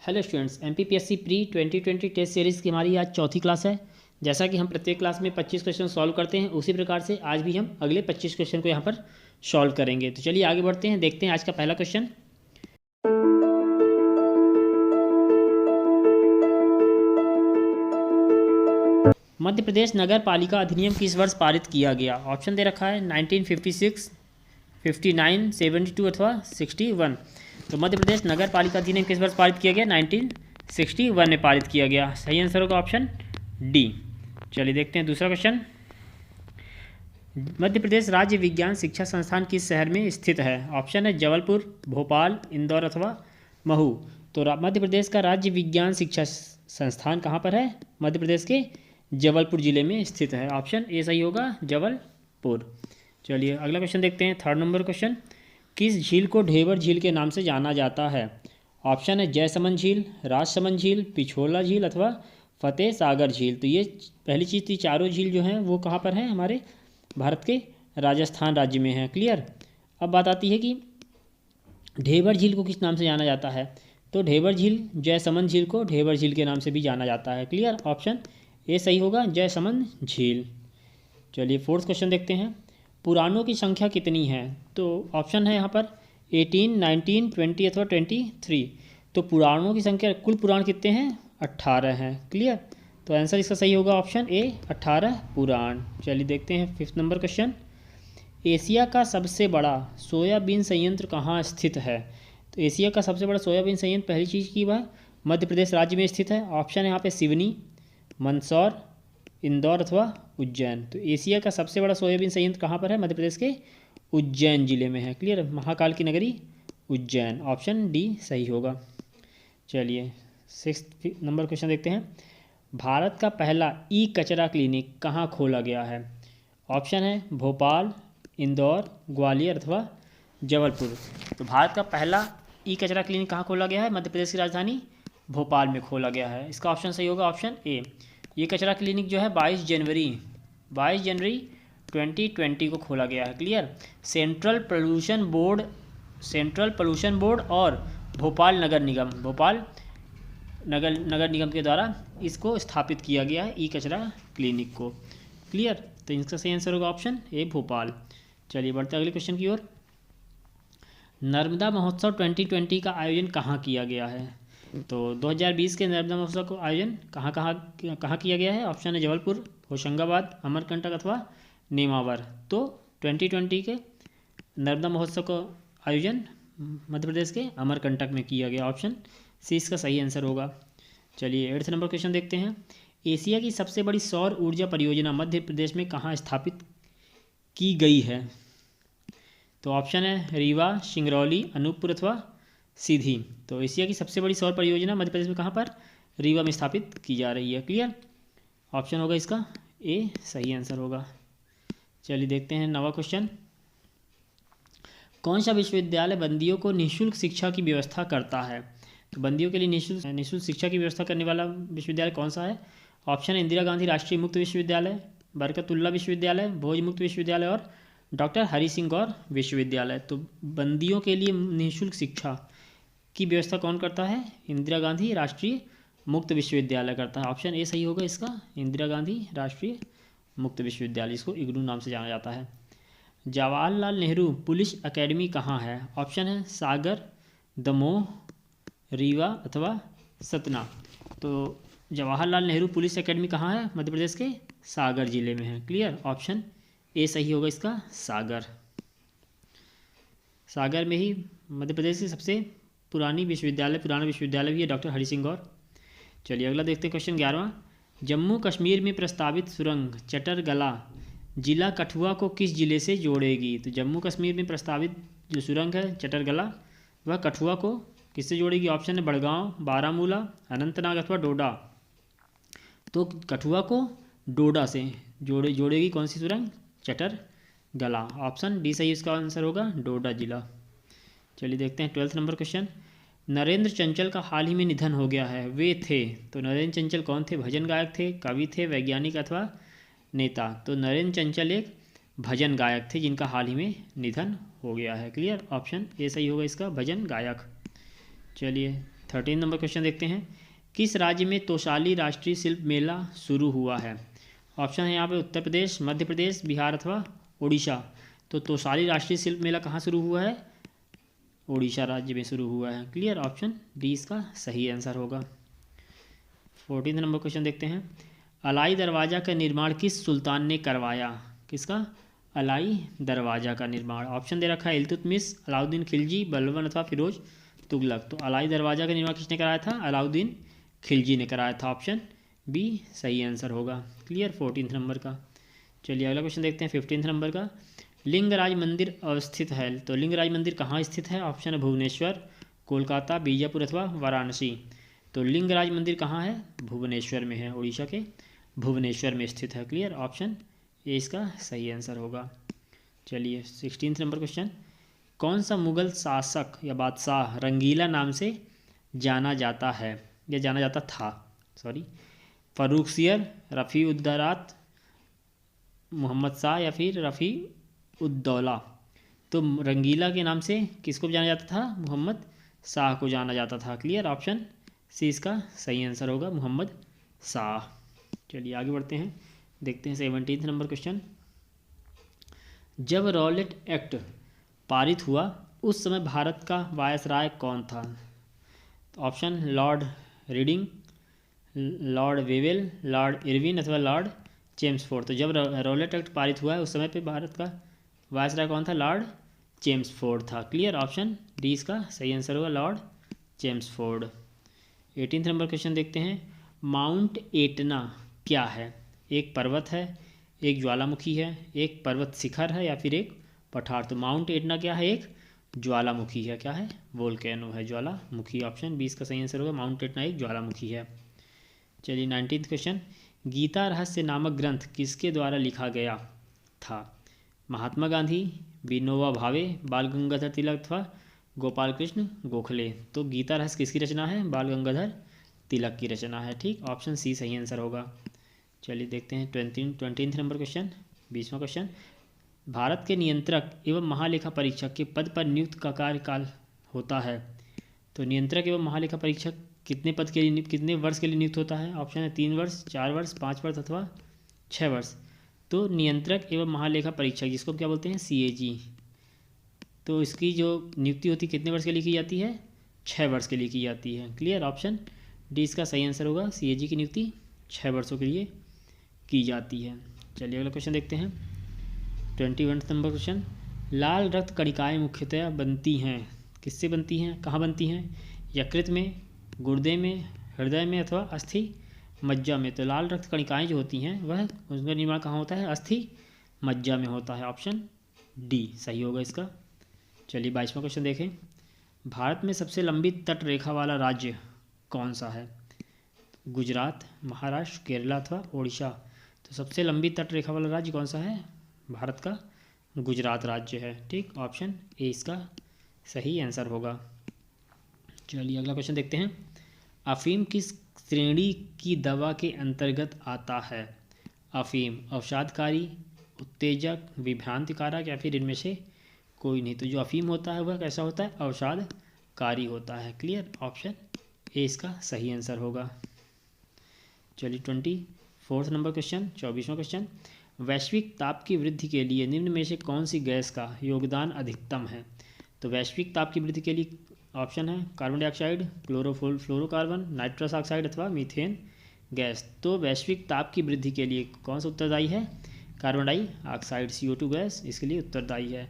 Hello students, MPPSC pre 2020 test series की हमारी आज चौथी क्लास है। जैसा कि हम प्रत्येक क्लास में 25 क्वेश्चन सॉल्व करते हैं, उसी प्रकार से आज भी हम अगले 25 क्वेश्चन को यहाँ पर सॉल्व करेंगे। तो चलिए आगे बढ़ते हैं, देखते हैं आज का पहला क्वेश्चन। मध्य प्रदेश नगर पालिका अधिनियम किस वर्ष पारित किया गया? ऑप्शन दे रखा है 1956, 59, 72 अथवा 61। तो मध्य प्रदेश नगर पालिका अधिनियम किस वर्ष पारित किया गया? 1961 में पारित किया गया। सही आंसर होगा ऑप्शन डी। चलिए देखते हैं दूसरा क्वेश्चन। मध्य प्रदेश राज्य विज्ञान शिक्षा संस्थान किस शहर में स्थित है? ऑप्शन है जबलपुर, भोपाल, इंदौर अथवा महू। तो मध्य प्रदेश का राज्य विज्ञान शिक्षा संस्थान कहाँ पर है? मध्य प्रदेश के जबलपुर जिले में स्थित है। ऑप्शन ए सही होगा, जबलपुर। चलिए अगला क्वेश्चन देखते हैं, थर्ड नंबर क्वेश्चन। किस झील को ढेबर झील के नाम से जाना जाता है? ऑप्शन है जयसमंद झील, राजसमंद झील, पिछोला झील अथवा फतेह सागर झील। तो ये पहली चीज़ थी, चारों झील जो हैं वो कहाँ पर हैं? हमारे भारत के राजस्थान राज्य में है। क्लियर। अब बात आती है कि ढेबर झील को किस नाम से जाना जाता है? तो ढेबर झील, जयसमंद झील को ढेबर झील के नाम से भी जाना जाता है। क्लियर। ऑप्शन ए सही होगा, जयसमंद झील। चलिए फोर्थ क्वेश्चन देखते हैं। पुराणों की संख्या कितनी है? तो ऑप्शन है यहाँ पर 18, 19, 20 अथवा 23। तो पुराणों की संख्या, कुल पुराण कितने हैं? 18 हैं। क्लियर। तो आंसर इसका सही होगा ऑप्शन ए, 18 पुराण। चलिए देखते हैं फिफ्थ नंबर क्वेश्चन। एशिया का सबसे बड़ा सोयाबीन संयंत्र कहाँ स्थित है? तो एशिया का सबसे बड़ा सोयाबीन संयंत्र पहली चीज़ की वह मध्य प्रदेश राज्य में स्थित है। ऑप्शन है यहाँ पे सिवनी, मंदसौर, इंदौर अथवा उज्जैन। तो एशिया का सबसे बड़ा सोयाबीन संयंत्र कहाँ पर है? मध्य प्रदेश के उज्जैन जिले में है। क्लियर। महाकाल की नगरी उज्जैन। ऑप्शन डी सही होगा। चलिए सिक्स्थ नंबर क्वेश्चन देखते हैं। भारत का पहला ई कचरा क्लिनिक कहाँ खोला गया है? ऑप्शन है भोपाल, इंदौर, ग्वालियर अथवा जबलपुर। तो भारत का पहला ई कचरा क्लिनिक कहाँ खोला गया है? मध्य प्रदेश की राजधानी भोपाल में खोला गया है। इसका ऑप्शन सही होगा ऑप्शन ए। ये कचरा क्लिनिक जो है 22 जनवरी 2020 को खोला गया है। क्लियर। सेंट्रल पोल्यूशन बोर्ड और भोपाल नगर निगम के द्वारा इसको स्थापित किया गया है, ई कचरा क्लिनिक को। क्लियर। तो इसका सही आंसर होगा ऑप्शन ए, भोपाल। चलिए बढ़ते हैं अगले क्वेश्चन की ओर। नर्मदा महोत्सव 2020 का आयोजन कहाँ किया गया है? तो 2020 के नर्मदा महोत्सव का आयोजन कहाँ किया गया है? ऑप्शन है जबलपुर, होशंगाबाद, अमरकंटक अथवा नेमावर। तो 2020 के नर्मदा महोत्सव का आयोजन मध्य प्रदेश के अमरकंटक में किया गया। ऑप्शन सी इसका सही आंसर होगा। चलिए एट्थ नंबर क्वेश्चन देखते हैं। एशिया की सबसे बड़ी सौर ऊर्जा परियोजना मध्य प्रदेश में कहाँ स्थापित की गई है? तो ऑप्शन है रीवा, सिंगरौली, अनूपपुर अथवा सीधी। तो एशिया की सबसे बड़ी सौर परियोजना मध्य प्रदेश में कहाँ पर? रीवा में स्थापित की जा रही है। क्लियर। ऑप्शन होगा इसका ए सही आंसर होगा। चलिए देखते हैं नवा क्वेश्चन। कौन सा विश्वविद्यालय बंदियों को निःशुल्क शिक्षा की व्यवस्था करता है? तो बंदियों के लिए निःशुल्क शिक्षा की व्यवस्था करने वाला विश्वविद्यालय कौन सा है? ऑप्शन है इंदिरा गांधी राष्ट्रीय मुक्त विश्वविद्यालय, बरकतुल्ला विश्वविद्यालय, भोज मुक्त विश्वविद्यालय और डॉक्टर हरि सिंह गौर विश्वविद्यालय। तो बंदियों के लिए निःशुल्क शिक्षा की व्यवस्था कौन करता है? इंदिरा गांधी राष्ट्रीय मुक्त विश्वविद्यालय करता है। ऑप्शन ए सही होगा इसका, इंदिरा गांधी राष्ट्रीय मुक्त विश्वविद्यालय, इसको इग्नू नाम से जाना जाता है। जवाहरलाल नेहरू पुलिस एकेडमी कहाँ है? ऑप्शन है सागर, दमोह, रीवा अथवा सतना। तो जवाहरलाल नेहरू पुलिस एकेडमी कहाँ है? मध्य प्रदेश के सागर जिले में है। क्लियर। ऑप्शन ए सही होगा इसका, सागर। सागर में ही मध्य प्रदेश की सबसे पुराना विश्वविद्यालय भी है, डॉक्टर हरि सिंह गौर। चलिए अगला देखते हैं क्वेश्चन 11वां। जम्मू कश्मीर में प्रस्तावित सुरंग चटरगला जिला कठुआ को किस जिले से जोड़ेगी? तो जम्मू कश्मीर में प्रस्तावित जो सुरंग है चटरगला, वह कठुआ को किससे जोड़ेगी? ऑप्शन है बड़गांव, बारामूला, अनंतनाग अथवा डोडा। तो कठुआ को डोडा से जोड़ेगी कौन सी सुरंग? चटरगला। ऑप्शन डी सही इसका आंसर होगा, डोडा जिला। चलिए देखते हैं 12th number question. Narendra Chanchal का हाल ही में निधन हो गया है, वे थे? तो नरेंद्र चंचल कौन थे? भजन गायक थे, कवि थे, वैज्ञानिक अथवा नेता? तो नरेंद्र चंचल एक भजन गायक थे जिनका हाल ही में निधन हो गया है। क्लियर। ऑप्शन ए सही होगा इसका, भजन गायक। चलिए 13 नंबर क्वेश्चन देखते हैं, किस राज्य में तोशाली राष्ट्रीय शिल्प मेला शुरू हुआ है? ऑप्शन है यहाँ पे उत्तर प्रदेश, मध्य प्रदेश, बिहार अथवा उड़ीसा। तो तोशाली राष्ट्रीय शिल्प मेला कहाँ शुरू हुआ है? उड़ीसा राज्य में शुरू हुआ है। क्लियर, ऑप्शन डी इसका सही आंसर होगा। 14 नंबर क्वेश्चन देखते हैं, अलाई दरवाज़ा का निर्माण किस सुल्तान ने करवाया? किसका? अलाई दरवाज़ा का निर्माण। ऑप्शन दे रखा है इल्तुतमिश, अलाउद्दीन खिलजी, बलबन अथवा फिरोज तुगलक। तो अलाई दरवाज़ा का निर्माण किसने कराया था? अलाउद्दीन खिलजी ने कराया था। ऑप्शन बी सही आंसर होगा। क्लियर, 14 नंबर का। चलिए अगला क्वेश्चन देखते हैं 15 नंबर का, लिंगराज मंदिर अवस्थित है। तो लिंगराज मंदिर कहाँ स्थित है? ऑप्शन है भुवनेश्वर, कोलकाता, बीजापुर अथवा वाराणसी। तो लिंगराज मंदिर कहाँ है? भुवनेश्वर में है, उड़ीसा के भुवनेश्वर में स्थित है। क्लियर, ऑप्शन ए इसका सही आंसर होगा। चलिए 16 नंबर क्वेश्चन, कौन सा मुगल शासक या बादशाह रंगीला नाम से जाना जाता है या जाना जाता था? फर्रुखसियर, रफ़ी उद्दौला, मोहम्मद शाह या फिर रफ़ी उद्दौला। तो रंगीला के नाम से किसको जाना जाता था? मोहम्मद शाह को जाना जाता था। क्लियर, ऑप्शन सी इसका सही आंसर होगा, मोहम्मद शाह। चलिए आगे बढ़ते हैं, देखते हैं 17 नंबर क्वेश्चन, जब रॉलेट एक्ट पारित हुआ उस समय भारत का वायसराय कौन था? Option Lord reading, Lord Wavell, Lord Irwin अथवा लॉर्ड चेम्सफोर्ड। तो जब रॉलेट एक्ट पारित हुआ है उस समय पे भारत का वायसराय कौन था? लॉर्ड चेम्सफोर्ड था। क्लियर, ऑप्शन डी इसका सही आंसर होगा, लॉर्ड चेम्सफोर्ड। 18 नंबर क्वेश्चन देखते हैं, माउंट एटना क्या है? एक पर्वत है, एक ज्वालामुखी है, एक पर्वत शिखर है या फिर एक पठार। तो माउंट एटना क्या है? एक ज्वालामुखी है। क्या है? वोल्केनो है, ज्वालामुखी। ऑप्शन बी इसका सही आंसर होगा, माउंट एटना एक ज्वालामुखी है। चलिए 19 क्वेश्चन, गीता रहस्य नामक ग्रंथ किसके द्वारा लिखा गया था? महात्मा गांधी, विनोबा भावे, बाल गंगाधर तिलक अथवा गोपाल कृष्ण गोखले। तो गीता रहस्य किसकी रचना है? बाल गंगाधर तिलक की रचना है। ठीक, ऑप्शन सी सही आंसर होगा। चलिए देखते हैं 20 नंबर क्वेश्चन, 20वां क्वेश्चन, भारत के नियंत्रक एवं महालेखा परीक्षक के पद पर नियुक्त का कार्यकाल होता है। तो नियंत्रक एवं महालेखा परीक्षक कितने पद के लिए, कितने वर्ष के लिए नियुक्त होता है? ऑप्शन है 3 वर्ष, 4 वर्ष, 5 वर्ष अथवा 6 वर्ष। तो नियंत्रक एवं महालेखा परीक्षक जिसको क्या बोलते हैं? CAG। तो इसकी जो नियुक्ति होती है कितने वर्ष के लिए की जाती है? 6 वर्ष के लिए की जाती है। क्लियर, ऑप्शन डी इसका सही आंसर होगा, CAG की नियुक्ति 6 वर्षों के लिए की जाती है। चलिए अगला क्वेश्चन देखते हैं 21 नंबर क्वेश्चन, लाल रक्त कणिकाएँ मुख्यतः बनती हैं, किससे बनती हैं, कहाँ बनती हैं? यकृत में, गुर्दे में, हृदय में अथवा अस्थि मज्जा में। तो लाल रक्त कणिकाएँ जो होती हैं वह उसका निर्माण कहाँ होता है? अस्थि मज्जा में होता है। ऑप्शन डी सही होगा इसका। चलिए 22वां क्वेश्चन देखें, भारत में सबसे लंबी तट रेखा वाला राज्य कौन सा है? गुजरात, महाराष्ट्र, केरला अथवा उड़ीसा। तो सबसे लंबी तट रेखा वाला राज्य कौन सा है? भारत का गुजरात राज्य है। ठीक, ऑप्शन ए इसका सही आंसर होगा। चलिए अगला क्वेश्चन देखते हैं, अफीम किस श्रेणी की दवा के अंतर्गत आता है? अफीम अवसादकारी, उत्तेजक, विभ्रांतिकारक या फिर इनमें से कोई नहीं। तो जो अफीम होता है वह कैसा होता है? अवसादकारी होता है। क्लियर, ऑप्शन ए इसका सही आंसर होगा। चलिए 24 नंबर क्वेश्चन, 24वां क्वेश्चन, वैश्विक ताप की वृद्धि के लिए निम्न में से कौन सी गैस का योगदान अधिकतम है? तो वैश्विक ताप की वृद्धि के लिए ऑप्शन है carbon dioxide, fluorocarbon, nitrous oxide अथवा मीथेन गैस। तो वैश्विक ताप की वृद्धि के लिए कौन सा उत्तरदायी है? कार्बन डाइऑक्साइड, CO2 गैस इसके लिए उत्तरदायी है।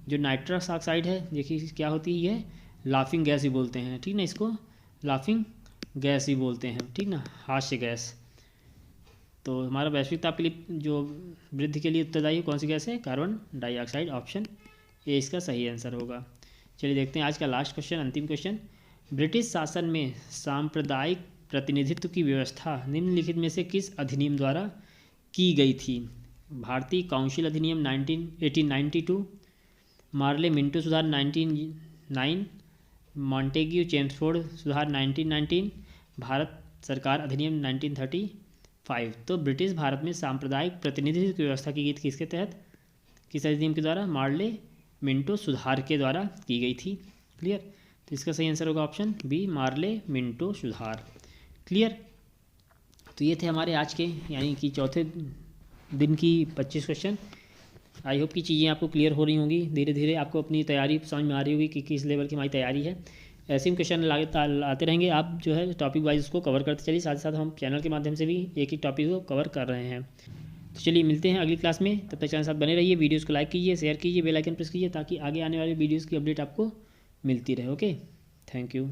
जो नाइट्रस ऑक्साइड है देखिए क्या होती है? लाफिंग गैस ही बोलते हैं, ठीक ना, इसको लाफिंग गैस ही बोलते हैं, ठीक ना, हास्य गैस। तो हमारा वैश्विक ताप के लिए जो वृद्धि के लिए उत्तरदायी कौन सी गैस है? Carbon dioxide. ऑप्शन ए इसका सही आंसर होगा। चलिए देखते हैं आज का लास्ट क्वेश्चन, अंतिम क्वेश्चन, ब्रिटिश शासन में सांप्रदायिक प्रतिनिधित्व की व्यवस्था निम्नलिखित में से किस अधिनियम द्वारा की गई थी? भारतीय काउंसिल अधिनियम 1892, मार्ले मिंटो सुधार 1909, मॉन्टेग्यू चेम्सफोर्ड सुधार 1919, भारत सरकार अधिनियम 1935। तो ब्रिटिश भारत में सांप्रदायिक प्रतिनिधित्व की व्यवस्था की गई थी किसके तहत, किस अधिनियम के द्वारा? मार्ले मिंटो सुधार के द्वारा की गई थी। क्लियर, तो इसका सही आंसर होगा ऑप्शन बी, मार्ले मिंटो सुधार। क्लियर। तो ये थे हमारे आज के यानी कि चौथे दिन की 25 क्वेश्चन। आई होप कि चीज़ें आपको क्लियर हो रही होंगी, धीरे धीरे आपको अपनी तैयारी समझ में आ रही होगी कि किस लेवल की हमारी तैयारी है। ऐसे ही क्वेश्चन आते रहेंगे, आप जो है टॉपिक वाइज उसको कवर करते चलिए, साथ साथ हम चैनल के माध्यम से भी एक एक टॉपिक को कवर कर रहे हैं। तो चलिए मिलते हैं अगली क्लास में, तब तक चैनल साथ बने रहिए, वीडियोस को लाइक कीजिए, शेयर कीजिए, बेल आइकन प्रेस कीजिए ताकि आगे आने वाले वीडियोस की अपडेट आपको मिलती रहे। Okay, thank you.